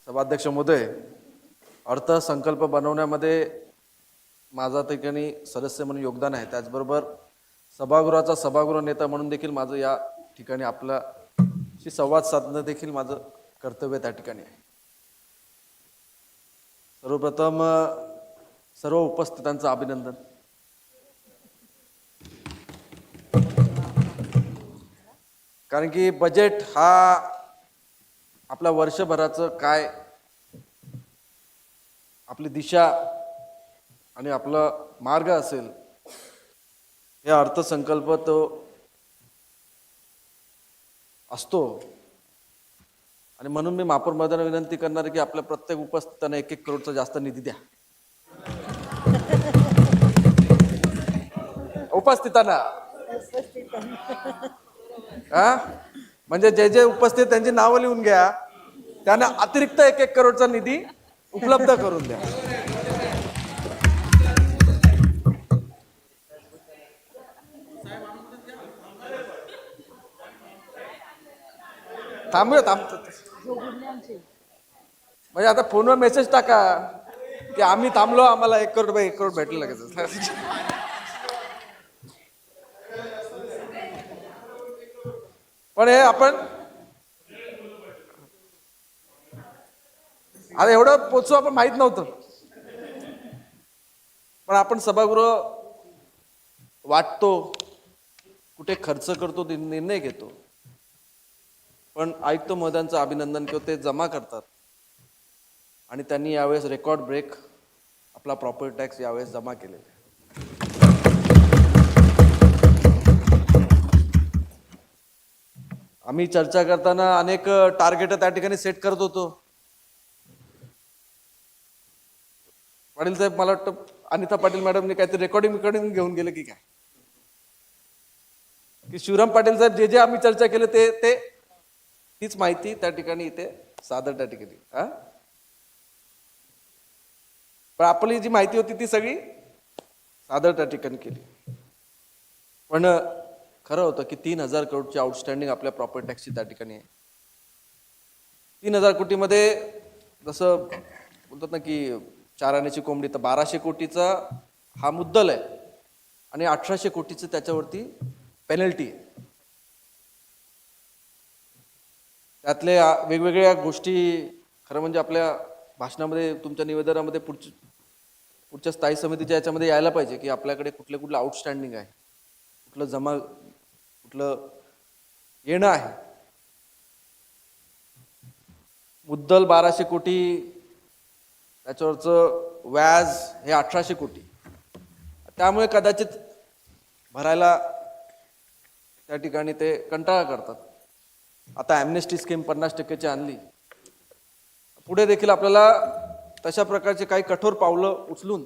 सभाध्यक्ष महोदय, अर्थसंकल्प बनवण्यामध्ये माझा ठिकाणी सदस्य म्हणून योगदान आहे. त्याचबरोबर सभागृहाचा सभागृह नेता म्हणून देखील माझं या ठिकाणी आपल्याशी संवाद साधणं देखील माझं कर्तव्य त्या ठिकाणी आहे. सर्वप्रथम सर्व उपस्थितांचं अभिनंदन. कारण की बजेट हा आपल्या वर्षभराचं काय आपली दिशा आणि आपला मार्ग असेल, हे अर्थसंकल्प तो असतो. आणि म्हणून मी महापौर महोदयांना विनंती करणार की आपल्या प्रत्येक उपस्थितांना 1-1 करोडचा जास्त निधी द्या. उपस्थितांना म्हणजे जे जे उपस्थित त्यांची नावं लिहून घ्या, त्यांना अतिरिक्त 1-1 करोडचा निधी उपलब्ध करून द्या. थांबूया. म्हणजे आता फोनवर मेसेज टाका की आम्ही थांबलो, आम्हाला 1 करोड बाय 1 करोड भेटलं लगेच. पण हे आपण आता एवढं पोचू आपण माहित नव्हतं. पण आपण सभागृह वाटतो, कुठे खर्च करतो, निर्णय घेतो. पण आयुक्त महोदयांचं अभिनंदन किंवा ते जमा करतात आणि त्यांनी यावेळेस रेकॉर्ड ब्रेक आपला प्रॉपर्टी टॅक्स यावेळेस जमा केलेला आहे. आम्ही चर्चा करताना अनेक टार्गेट त्या ठिकाणी सेट करत होतो. पाटील साहेब, मला वाटतं अनिता पाटील मॅडमने काहीतरी रेकॉर्डिंग घेऊन गेले की काय, की शिवराम पाटील साहेब जे जे आम्ही चर्चा केलं ते तीच माहिती त्या ठिकाणी इथे सादर त्या ठिकाणी. पण आपली जी माहिती होती ती सगळी सादर त्या ठिकाणी केली. पण खरं होतं की 3,000 करोडची आउटस्टँडिंग आपल्या प्रॉपर्टी टॅक्सची त्या ठिकाणी आहे. 3,000 कोटीमध्ये जसं बोलतात ना की 4 आण्याची कोंबडी, तर 1,200 कोटीचा हा मुद्दल आहे आणि 1,800 कोटीचं त्याच्यावरती पेनल्टी आहे. त्यातल्या वेगवेगळ्या गोष्टी खरं म्हणजे आपल्या भाषणामध्ये, तुमच्या निवेदनामध्ये पुढच्या स्थायी समितीच्या याच्यामध्ये यायला पाहिजे की आपल्याकडे कुठलं आउटस्टँडिंग आहे, कुठलं येणं आहे. मुद्दल 1,200 कोटी, त्याच्यावरचं व्याज हे 1,800 कोटी. त्यामुळे कदाचित भरायला त्या ठिकाणी ते कंटाळा करतात. आता ॲम्नेस्टी स्कीम 50% आणली, पुढे देखील आपल्याला तशा प्रकारचे काही कठोर पावलं उचलून,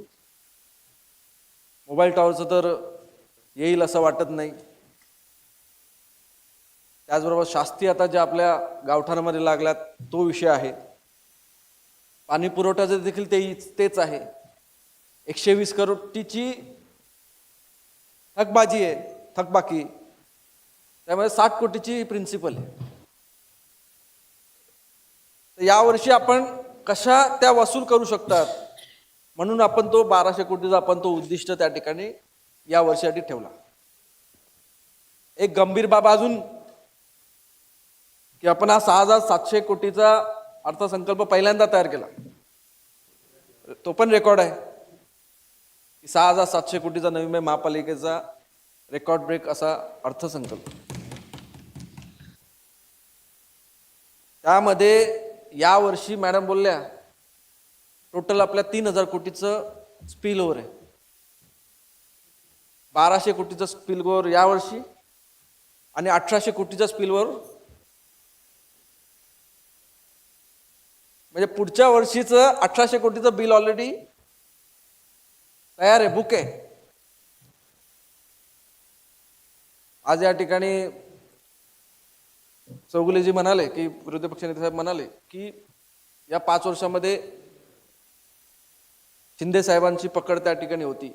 मोबाईल टॉवरचं तर येईल असं वाटत नाही. त्याचबरोबर शास्ती आता ज्या आपल्या गावठाणामध्ये लागल्यात तो विषय आहे. पाणी पुरवठ्याचं देखील तेच आहे. 120 करोडची थकबाजी आहे, थकबाकी. त्यामुळे 60 कोटीची प्रिन्सिपल आहे. तर यावर्षी आपण कशा त्या वसूल करू शकतात म्हणून आपण तो 1,200 कोटीचा आपण तो उद्दिष्ट त्या ठिकाणी या वर्षासाठी ठेवला. एक गंभीर बाब अजून की आपण हा 6,700 कोटीचा अर्थसंकल्प पहिल्यांदा तयार केला. तो पण रेकॉर्ड आहे की 6,700 कोटीचा नवी मुंबई महापालिकेचा रेकॉर्ड ब्रेक असा अर्थसंकल्प. त्यामध्ये यावर्षी मॅडम बोलल्या टोटल आपल्या 3,000 कोटीचं स्पिल ओव्हर आहे. 1,200 कोटीचं स्पिल ओव्हर यावर्षी आणि 1,800 कोटीचा स्पिल ओव्हर म्हणजे पुढच्या वर्षीचं 1,800 कोटीचं बिल ऑलरेडी तयार आहे, बुक आहे. आज या ठिकाणी चौगुलेजी म्हणाले की, विरोधी पक्षनेते साहेब म्हणाले की या 5 वर्षामध्ये शिंदे साहेबांची पकड त्या ठिकाणी होती.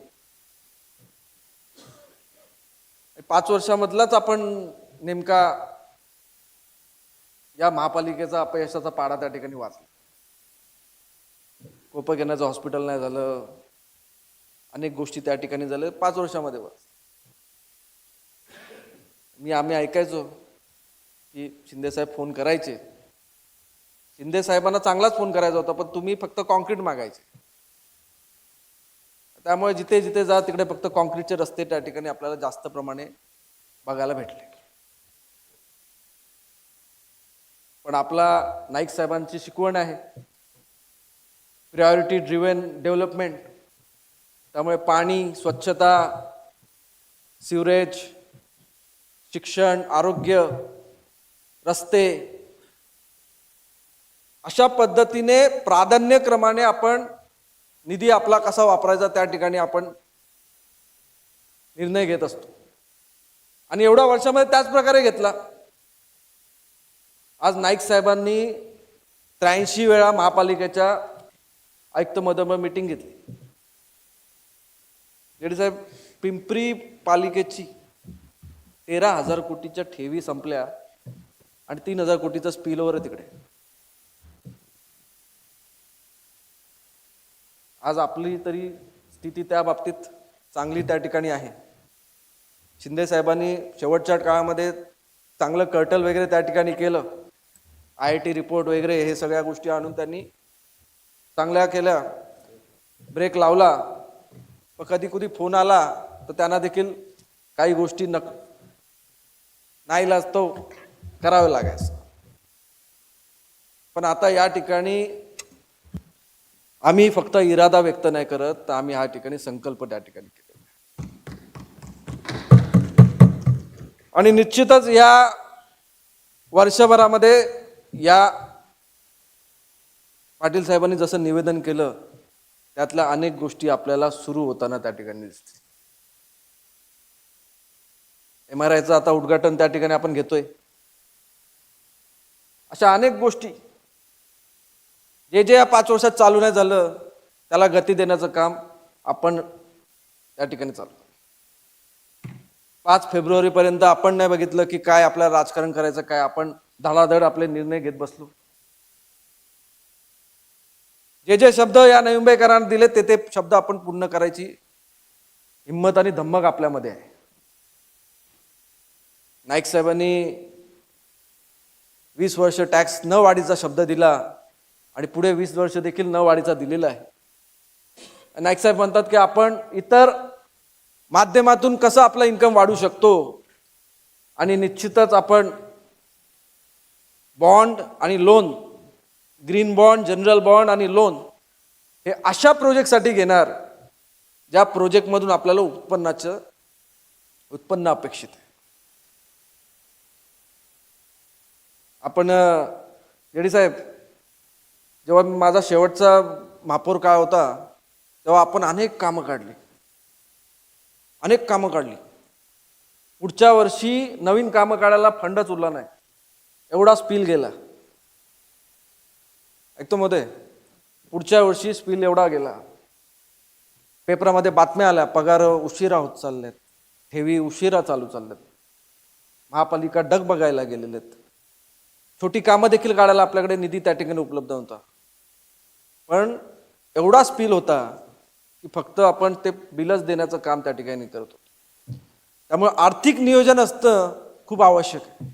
5 वर्षामधलाच आपण नेमका या महापालिकेचा अपयशाचा पाडा त्या ठिकाणी वाचला. कोपक येण्याचं हॉस्पिटल नाही झालं, अनेक गोष्टी त्या ठिकाणी झाल्या 5 वर्षामध्ये. आम्ही ऐकायचो की शिंदेसाहेब फोन करायचे, शिंदे साहेबांना चांगलाच फोन करायचा होता, पण तुम्ही फक्त कॉन्क्रीट मागायचे. त्यामुळे जिथे जिथे जा तिकडे फक्त कॉन्क्रीटचे रस्ते त्या ठिकाणी आपल्याला जास्त प्रमाणे बघायला भेटले. पण आपला नाईक साहेबांची शिकवण आहे प्रायोरिटी ड्रिव्हन डेव्हलपमेंट. त्यामुळे पाणी, स्वच्छता, सिवरेज, शिक्षण, आरोग्य, रस्ते अशा पद्धतीने प्राधान्यक्रमाने आपण निधी आपला कसा वापरायचा त्या ठिकाणी आपण निर्णय घेत असतो. आणि एवढ्या वर्षामध्ये त्याच प्रकारे घेतला. आज नाईक साहेबांनी 83 वेळा महापालिकेच्या आयुक्त महोदयांबरोबर मीटिंग घेतली. जेडी साहेब, पिंपरी पालिकेची 13,000 कोटीच्या ठेवी संपल्या आणि 3,000 कोटीचा स्पिल ओव्हर आहे तिकडे. आज आपली तरी स्थिती त्या बाबतीत चांगली त्या ठिकाणी आहे. शिंदे साहेबांनी शेवटच्या काळामध्ये चांगलं कर्टल वगैरे त्या ठिकाणी केलं. IIT रिपोर्ट वगैरे हे सगळ्या गोष्टी आणून त्यांनी चांगल्या केल्या, ब्रेक लावला. पण कधी कधी फोन आला तर त्यांना देखील काही गोष्टी नाईलाज तो करावे लागायचं. पण आता या ठिकाणी आम्ही फक्त इरादा व्यक्त नाही करत, तर आम्ही ह्या ठिकाणी संकल्प त्या ठिकाणी केले. आणि निश्चितच या वर्षभरामध्ये या पाटील साहेबांनी जसं निवेदन केलं त्यातल्या अनेक गोष्टी आपल्याला सुरू होताना त्या ठिकाणी दिसतील. MRIचं आता उद्घाटन त्या ठिकाणी आपण घेतोय. अशा अनेक गोष्टी जे या 5 वर्षात चालू नाही झालं त्याला गती देण्याचं काम आपण त्या ठिकाणी चालू. 5 फेब्रुवारीपर्यंत आपण नाही बघितलं की काय आपल्याला राजकारण करायचं काय, आपण धडाधड आपले निर्णय घेत बसलो. जे शब्द या नवी मुंबईकरांना दिले ते शब्द आपण पूर्ण करायची हिंमत आणि धम्मक आपल्यामध्ये आहे. नाईक साहेबांनी 20 वर्ष टॅक्स न वाढीचा शब्द दिला आणि पुढे 20 वर्ष देखील न वाढीचा दिलेला आहे. नाईक साहेब म्हणतात की आपण इतर माध्यमातून कसं आपलं इन्कम वाढू शकतो आणि निश्चितच आपण बॉन्ड आणि loan, green bond, general bond आणि लोन हे अशा प्रोजेक्टसाठी घेणार ज्या प्रोजेक्टमधून आपल्याला उत्पन्न अपेक्षित आहे. आपण जेडी साहेब, जेव्हा माझा शेवटचा महापौर काळ होता तेव्हा आपण अनेक कामं काढली. पुढच्या वर्षी नवीन कामं काढायला फंडच उरला नाही, एवढा स्पिल गेला. ऐकतो मध्ये पुढच्या वर्षी स्पिल एवढा गेला. पेपरामध्ये बातम्या आल्या, पगार उशिरा होत चाललेत, ठेवी उशिरा चालू चाललेत, महापालिका डग बघायला गेलेलेत, छोटी कामं देखील काढायला आपल्याकडे निधी त्या ठिकाणी उपलब्ध होता. पण एवढा स्पिल होता की फक्त आपण ते बिलच देण्याचं काम त्या ठिकाणी करत होतो. त्यामुळे आर्थिक नियोजन असतं खूप आवश्यक आहे.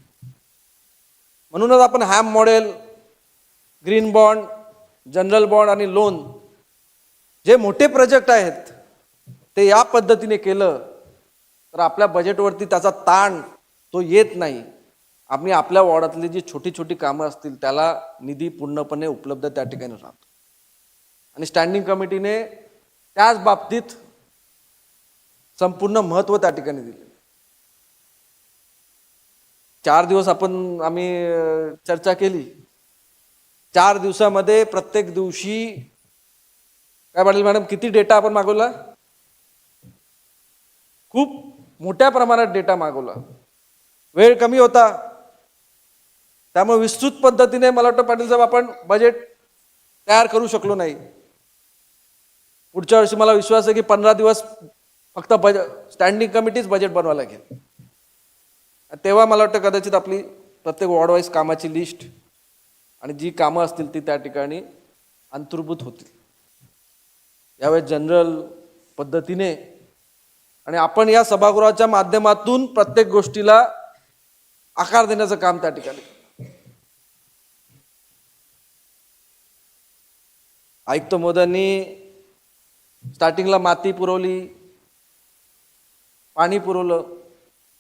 म्हणूनच आपण ham model, green bond, general bond आणि लोन जे मोठे प्रोजेक्ट आहेत ते या पद्धतीने केलं तर आपल्या बजेटवरती त्याचा ताण तो येत नाही. आम्ही आपल्या वॉर्डातली जी छोटी छोटी कामं असतील त्याला निधी पूर्णपणे उपलब्ध त्या ठिकाणी राहतो. आणि स्टँडिंग कमिटीने त्याच बाबतीत संपूर्ण महत्त्व त्या ठिकाणी दिले. 4 दिवस आम्ही चर्चा केली. 4 दिवसामध्ये प्रत्येक दिवशी काय पाटील मॅडम किती डेटा आपण मागवला? खूप मोठ्या प्रमाणात डेटा मागवला. वेळ कमी होता त्यामुळे विस्तृत पद्धतीने मला वाटतं पाटील साहेब आपण बजेट तयार करू शकलो नाही. पुढच्या वर्षी मला विश्वास आहे की 15 दिवस फक्त स्टँडिंग कमिटीच बजेट बनवायला लागेल. तेव्हा मला वाटतं कदाचित आपली प्रत्येक वॉर्ड वाईज कामाची लिस्ट आणि जी कामं असतील ती त्या ठिकाणी अंतर्भूत होतील. यावेळेस जनरल पद्धतीने, आणि आपण या सभागृहाच्या माध्यमातून प्रत्येक गोष्टीला आकार देण्याचं काम त्या ठिकाणी. आयुक्त महोदयांनी स्टार्टिंगला माती पुरवली, पाणी पुरवलं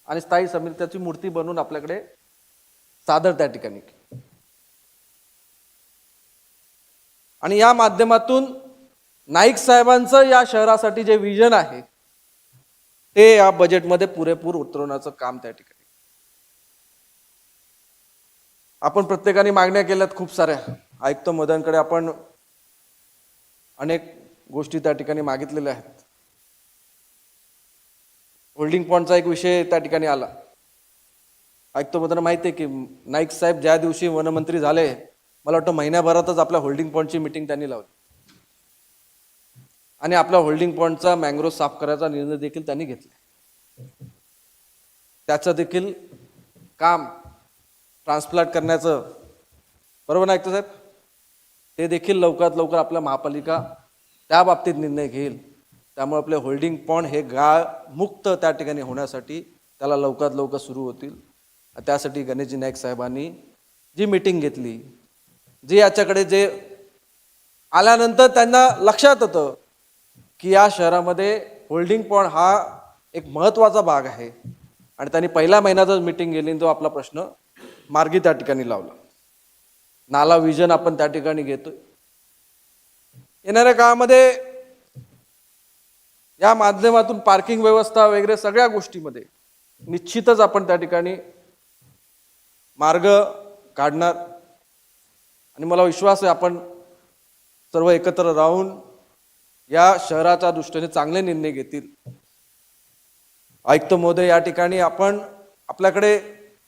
आणि स्थायी समितीची मूर्ती बनवून आपल्याकडे सादर त्या ठिकाणी. आणि या माध्यमातून नाईक साहेबांचं या शहरासाठी जे विजन आहे ते या बजेटमध्ये पुरेपूर उतरवण्याचं काम त्या ठिकाणी. आपण प्रत्येकाने मागण्या केल्यात खूप साऱ्या. आयुक्त महोदयांकडे आपण अनेक गोष्टी त्या ठिकाणी मागितलेल्या आहेत. होल्डिंग पॉईंटचा एक विषय त्या ठिकाणी आला. आयुक्त महोदयांना माहिती आहे की नाईक साहेब ज्या दिवशी वनमंत्री झाले, मला वाटतं महिन्याभरातच आपल्या होल्डिंग पॉईंटची मीटिंग त्यांनी लावली आणि आपल्या होल्डिंग पॉईंटचा मँग्रोव्ह साफ करायचा निर्णय देखील त्यांनी घेतला. त्याचं देखील काम ट्रान्सप्लांट करण्याचं, बरोबर ना आयुक्त साहेब, ते देखील लवकरात लवकर आपल्या महापालिका त्या बाबतीत निर्णय घेईल. त्यामुळे आपले होल्डिंग पॉईंट हे गाळ मुक्त त्या ठिकाणी होण्यासाठी त्याला लवकरात लवकर सुरू होतील. त्यासाठी गणेशजी नाईक साहेबांनी जी मीटिंग घेतली, जी याच्याकडे जे आल्यानंतर त्यांना लक्षात होतं की या शहरामध्ये होल्डिंग पॉईंट हा एक महत्त्वाचा भाग आहे, आणि त्यांनी पहिल्या महिन्यातच मीटिंग गेली तो आपला प्रश्न मार्गी त्या ठिकाणी लावला. नाला विजन आपण त्या ठिकाणी घेतोय. येणाऱ्या काळामध्ये या माध्यमातून पार्किंग व्यवस्था वगैरे सगळ्या गोष्टीमध्ये निश्चितच आपण त्या ठिकाणी मार्ग काढणार, आणि मला विश्वास आहे आपण सर्व एकत्र राहून या शहराच्या दृष्टीने चांगले निर्णय घेतील. आयुक्त महोदय, या ठिकाणी आपण आपल्याकडे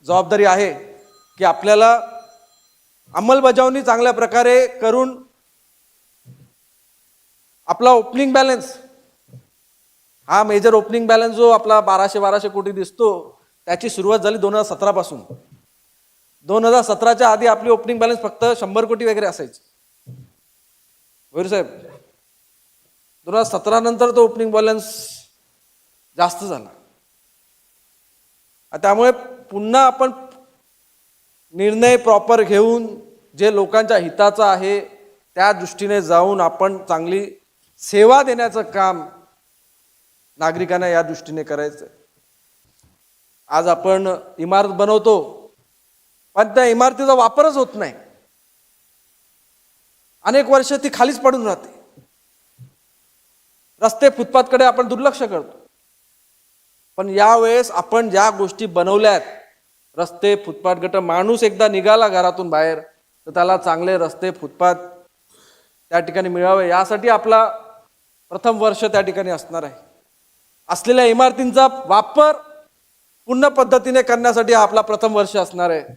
जबाबदारी आहे की आपल्याला अंमलबजावणी चांगल्या प्रकारे करून आपला ओपनिंग बॅलन्स, हा मेजर ओपनिंग बॅलन्स जो आपला 1200 कोटी दिसतो, त्याची सुरुवात झाली 2017 पासून. 2017च्या आधी आपली ओपनिंग बॅलन्स फक्त 100 कोटी वगैरे असायची. वैरू साहेब, 2017 नंतर तो ओपनिंग बॅलन्स जास्त झाला. त्यामुळे पुन्हा आपण निर्णय प्रॉपर घेऊन जे लोकांच्या हिताचा आहे त्या दृष्टीने जाऊन आपण चांगली सेवा देण्याचं काम नागरिकांना या दृष्टीने करायचं. आज आपण इमारत बनवतो पण त्या इमारतीचा वापरच होत नाही. अनेक वर्ष ती खालीच पडून राहते. रस्ते फुटपाथकडे आपण दुर्लक्ष करतो. पण यावेळेस आपण ज्या गोष्टी बनवल्यात, रस्ते फुटपाथ गटर, माणूस एकदा निघाला घरातून बाहेर तर त्याला चांगले रस्ते फुटपाथ त्या ठिकाणी मिळावे, यासाठी आपला प्रथम वर्ष त्या ठिकाणी असणार आहे. असलेल्या इमारतींचा वापर पूर्ण पद्धतीने करण्यासाठी आपला प्रथम वर्ष असणार आहे.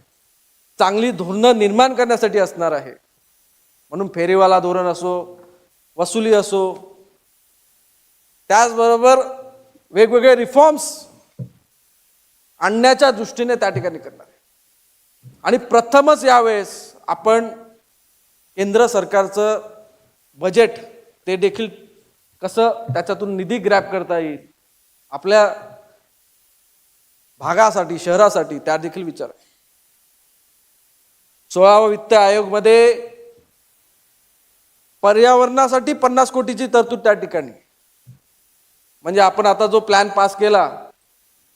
चांगली धोरणं निर्माण करण्यासाठी असणार आहे. म्हणून फेरीवाला धोरण असो, वसुली असो, त्याचबरोबर वेगवेगळे रिफॉर्म्स आणण्याच्या दृष्टीने त्या ठिकाणी करणार आहे. आणि प्रथमच यावेळेस आपण केंद्र सरकारचं बजेट ते देखील कसं त्याच्यातून निधी ग्रॅब करता येईल आपल्या भागासाठी, शहरासाठी, त्या देखील विचार आहे. 16वा वित्त आयोगमध्ये पर्यावरणासाठी 50 कोटीची तरतूद त्या ठिकाणी. म्हणजे आपण आता जो प्लॅन पास केला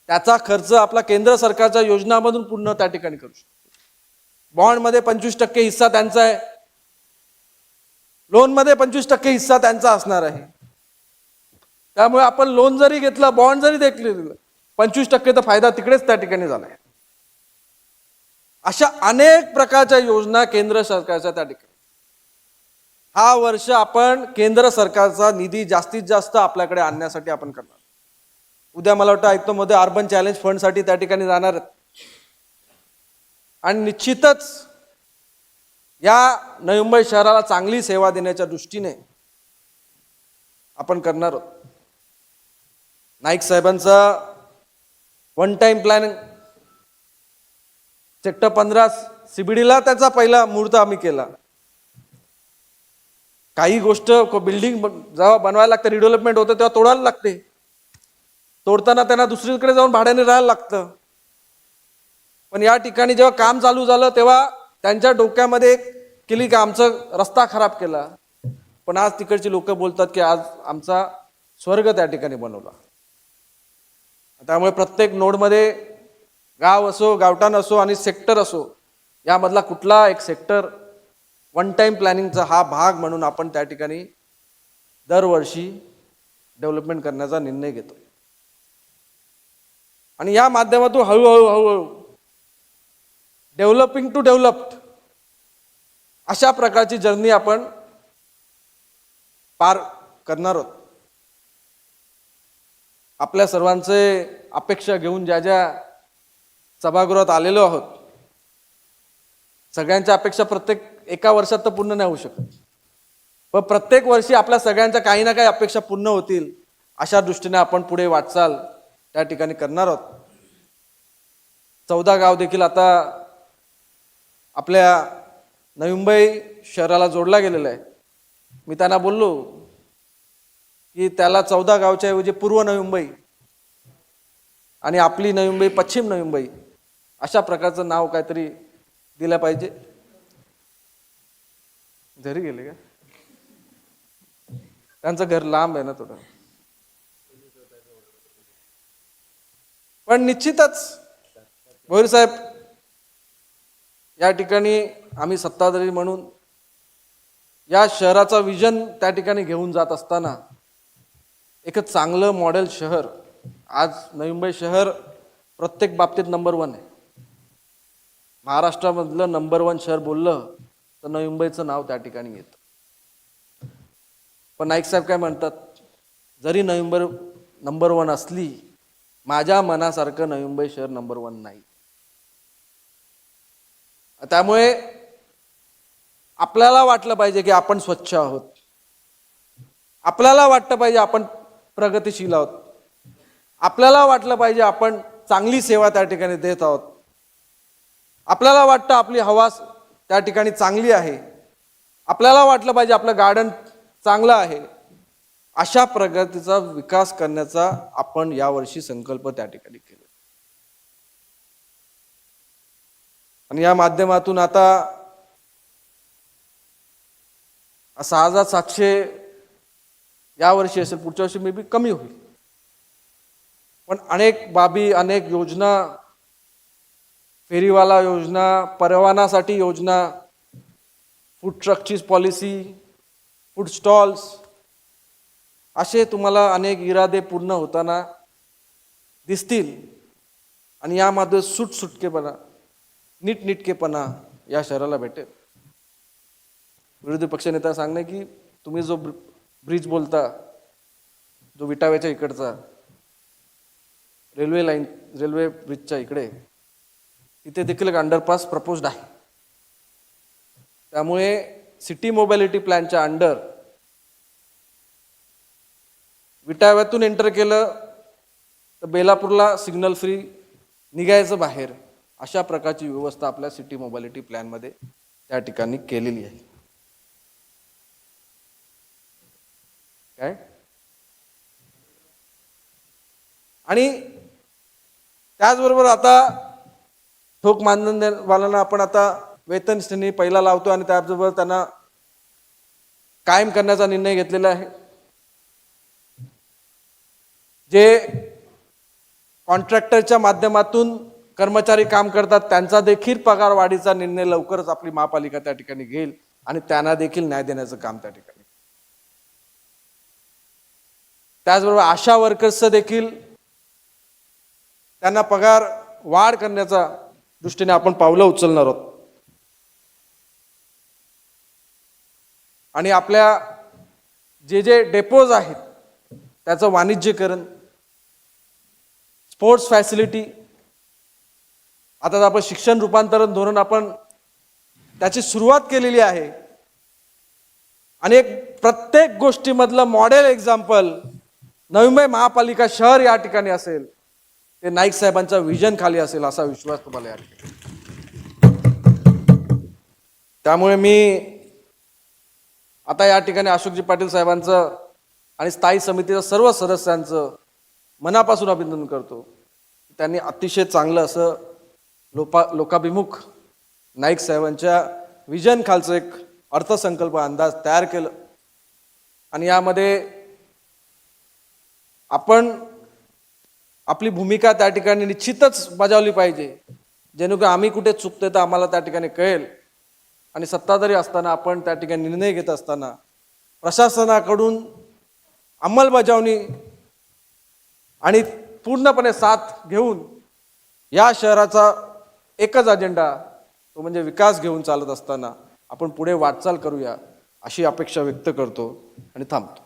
त्याचा खर्च आपला केंद्र सरकारच्या योजनांमधून पूर्ण त्या ठिकाणी करू शकतो. बॉन्डमध्ये 25% हिस्सा त्यांचा आहे, लोनमध्ये 25% हिस्सा त्यांचा असणार आहे. त्यामुळे आपण लोन जरी घेतलं, बॉन्ड जरी दिलं, 25% तर फायदा तिकडेच त्या ठिकाणी झालाय. अशा अनेक प्रकारच्या योजना केंद्र सरकारच्या त्या ठिकाणी. हा वर्ष आपण केंद्र सरकारचा निधी जास्तीत जास्त आपल्याकडे आणण्यासाठी आपण करणार. उद्या मला वाटतं आयुक्त मध्ये अर्बन चॅलेंज फंडसाठी त्या ठिकाणी जाणार आहेत. आणि निश्चितच या नवी मुंबई शहराला चांगली सेवा देण्याच्या दृष्टीने आपण करणार आहोत. नाईक साहेबांचा वन टाइम प्लॅन सेक्टर 15 CBDला त्याचा पहिला मुहूर्त आम्ही केला. काही गोष्ट बिल्डिंग जेव्हा बनवायला लागते, रिडेव्हलपमेंट होतं तेव्हा तोडायला लागते. तोडताना त्यांना दुसरीकडे जाऊन भाड्याने राहायला लागतं. पण या ठिकाणी जेव्हा काम चालू झालं तेव्हा त्यांच्या डोक्यामध्ये केली की आमचा रस्ता खराब केला. पण आज तिकडची लोक बोलतात की आज आमचा स्वर्ग त्या ठिकाणी बनवला. त्यामुळे प्रत्येक नोडमध्ये गाव असो, गावठाण असो आणि सेक्टर असो, यामधला कुठला एक सेक्टर वन टाइम प्लॅनिंगचा हा भाग म्हणून आपण त्या ठिकाणी दरवर्षी डेव्हलपमेंट करण्याचा निर्णय घेतो. आणि या माध्यमातून हळूहळू डेव्हलपिंग टू डेव्हलप्ड अशा प्रकारची जर्नी आपण पार करणार आहोत. आपल्या सर्वांचे अपेक्षा घेऊन ज्या ज्या सभागृहात आलेलो आहोत, सगळ्यांच्या अपेक्षा प्रत्येक एका वर्षात तर पूर्ण नाही होऊ शकत, पण प्रत्येक वर्षी आपल्या सगळ्यांच्या काही ना काही अपेक्षा पूर्ण होतील अशा दृष्टीने आपण पुढे वाटचाल त्या ठिकाणी करणार आहोत. 14 गाव देखील आता आपल्या नवी मुंबई शहराला जोडला गेलेला आहे. मी त्यांना बोललो की त्याला 14 गावच्या ऐवजी पूर्व नवी मुंबई आणि आपली नवी मुंबई, पश्चिम नवी मुंबई अशा प्रकारचं नाव काहीतरी दिलं पाहिजे. घरी गेले का? त्यांचं घर लांब आहे ना थोडं. पण निश्चितच भोईर साहेब, या ठिकाणी आम्ही सत्ताधारी म्हणून या शहराचा विजन त्या ठिकाणी घेऊन जात असताना एक चांगलं मॉडेल शहर, आज नवी मुंबई शहर प्रत्येक बाबतीत नंबर 1 आहे. महाराष्ट्रामधलं नंबर 1 शहर बोललं तर नवी मुंबईचं नाव त्या ठिकाणी येतं. पण नाईक साहेब काय म्हणतात, जरी नवी मुंबई नंबर 1 असली, माझ्या मनासारखं नवी मुंबई शहर नंबर 1 नाही. त्यामुळे आपल्याला वाटलं पाहिजे की आपण स्वच्छ आहोत, आपल्याला वाटलं पाहिजे आपण प्रगतिशील आहोत, आपल्याला वाटलं पाहिजे आपण चांगली सेवा त्या ठिकाणी देत आहोत, आपल्याला वाटतं आपली हवा त्या ठिकाणी चांगली आहे, आपल्याला वाटलं पाहिजे आपलं गार्डन चांगलं आहे. अशा प्रगतीचा विकास करण्याचा आपण यावर्षी संकल्प त्या ठिकाणी केला. आणि या माध्यमातून आता 6,700 यावर्षी असेल, पुढच्या वर्षी मे बी कमी होईल. पण अनेक बाबी, अनेक योजना, फेरीवाला योजना, परवानासाठी योजना, फूड ट्रकची पॉलिसी, फूड स्टॉल्स, असे तुम्हाला अनेक इरादे पूर्ण होताना दिसतील. आणि यामध्ये सुटकेपणा, नीटनेटकेपणा या शहराला भेटेल. विरोधी पक्षनेता सांगणे की तुम्ही जो ब्रिज बोलता, जो विटाव्याच्या इकडचा रेल्वे लाईन, रेल्वे ब्रिजच्या इकडे, तिथे देखील एक अंडरपास प्रपोज्ड आहे. त्यामुळे सिटी मोबिलिटी प्लॅनच्या अंडर विटाव्यातून एंटर केलं तर बेलापूरला सिग्नल फ्री निघायचं बाहेर, अशा प्रकारची व्यवस्था आपल्या सिटी मोबिलिटी प्लॅनमध्ये त्या ठिकाणी केलेली आहे. काय आणि त्याचबरोबर आता ठोक मानधनवाल्यांना आपण आता वेतन श्रेणी पहिला लावतो आणि त्याचबरोबर त्यांना कायम करण्याचा निर्णय घेतलेला आहे. जे कॉन्ट्रॅक्टरच्या माध्यमातून कर्मचारी काम करतात त्यांचा देखील पगार वाढीचा निर्णय लवकरच आपली महापालिका त्या ठिकाणी घेईल आणि त्यांना देखील न्याय देण्याचं काम त्या ठिकाणी. त्याचबरोबर आशा वर्कर्सचं देखील त्यांना पगार वाढ करण्याचा दृष्टीने आपण पावलं उचलणार आहोत. आणि आपल्या जे डेपोज आहेत त्याचं वाणिज्यीकरण, स्पोर्ट्स फॅसिलिटी, आता आपण शिक्षण रूपांतरण धोरण आपण त्याची सुरुवात केलेली आहे. आणि एक प्रत्येक गोष्टीमधलं मॉडेल एक्झाम्पल नवी मुंबई महापालिका शहर या ठिकाणी असेल, ते नाईक साहेबांच्या विजन खाली असेल असा विश्वास तुम्हाला या ठिकाणी. त्यामुळे मी आता या ठिकाणी अशोकजी पाटील साहेबांचं आणि स्थायी समितीच्या सर्व सदस्यांचं मनापासून अभिनंदन करतो. त्यांनी अतिशय चांगलं असं लोकाभिमुख नाईक साहेबांच्या विजन खालचं एक अर्थसंकल्प अंदाज तयार केलं आणि यामध्ये आपण आपली भूमिका त्या ठिकाणी निश्चितच बजावली पाहिजे, जेणेकरून आम्ही कुठे चुकतोय तर आम्हाला त्या ठिकाणी कळेल. आणि सत्ताधारी असताना आपण त्या ठिकाणी निर्णय घेत असताना प्रशासनाकडून अंमलबजावणी आणि पूर्णपणे साथ घेऊन या शहराचा एकच अजेंडा, तो म्हणजे विकास घेऊन चालत असताना आपण पुढे वाटचाल करूया अशी अपेक्षा व्यक्त करतो आणि थांबतो.